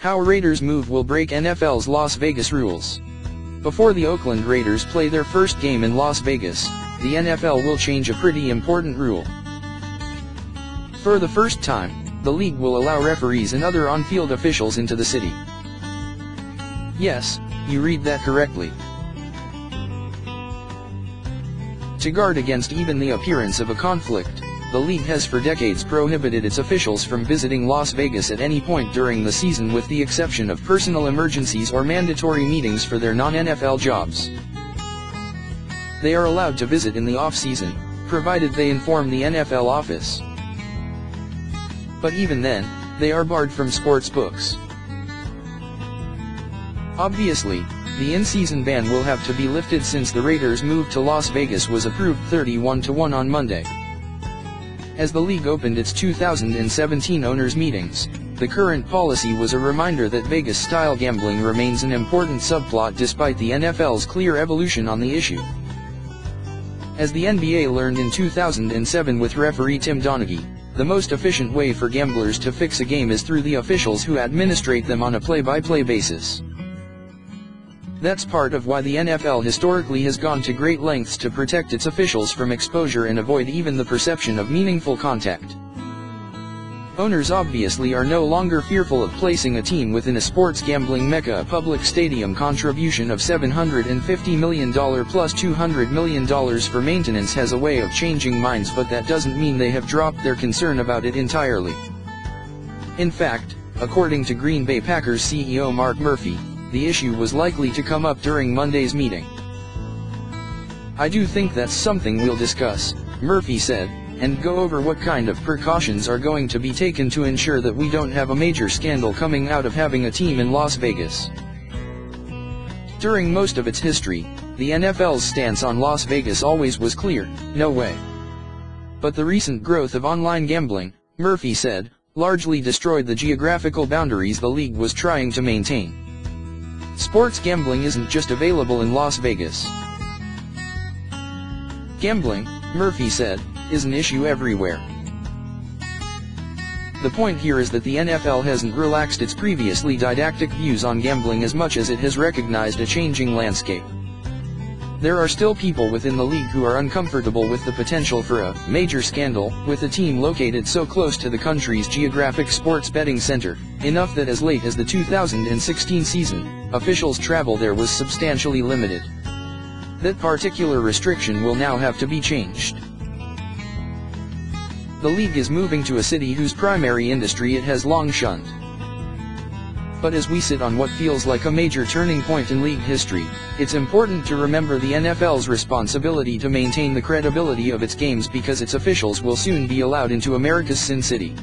How a Raiders move will break NFL's Las Vegas rules. Before the Oakland Raiders play their first game in Las Vegas, the NFL will change a pretty important rule. For the first time, the league will allow referees and other on-field officials into the city. Yes, you read that correctly. To guard against even the appearance of a conflict, the league has for decades prohibited its officials from visiting Las Vegas at any point during the season with the exception of personal emergencies or mandatory meetings for their non-NFL jobs. They are allowed to visit in the off-season, provided they inform the NFL office. But even then, they are barred from sports books. Obviously, the in-season ban will have to be lifted since the Raiders' move to Las Vegas was approved 31-1 on Monday. As the league opened its 2017 owners' meetings, the current policy was a reminder that Vegas-style gambling remains an important subplot despite the NFL's clear evolution on the issue. As the NBA learned in 2007 with referee Tim Donaghy, the most efficient way for gamblers to fix a game is through the officials who administrate them on a play-by-play basis. That's part of why the NFL historically has gone to great lengths to protect its officials from exposure and avoid even the perception of meaningful contact. Owners obviously are no longer fearful of placing a team within a sports gambling mecca. A public stadium contribution of $750 million plus $200 million for maintenance has a way of changing minds, but that doesn't mean they have dropped their concern about it entirely. In fact, according to Green Bay Packers CEO Mark Murphy, the issue was likely to come up during Monday's meeting. "I do think that's something we'll discuss," Murphy said, "and go over what kind of precautions are going to be taken to ensure that we don't have a major scandal coming out of having a team in Las Vegas." During most of its history, the NFL's stance on Las Vegas always was clear: no way. But the recent growth of online gambling, Murphy said, largely destroyed the geographical boundaries the league was trying to maintain. Sports gambling isn't just available in Las Vegas. Gambling, Murphy said, is an issue everywhere. The point here is that the NFL hasn't relaxed its previously didactic views on gambling as much as it has recognized a changing landscape. There are still people within the league who are uncomfortable with the potential for a major scandal with a team located so close to the country's geographic sports betting center, enough that as late as the 2016 season, officials' travel there was substantially limited. That particular restriction will now have to be changed. The league is moving to a city whose primary industry it has long shunned. But as we sit on what feels like a major turning point in league history, it's important to remember the NFL's responsibility to maintain the credibility of its games because its officials will soon be allowed into America's Sin City.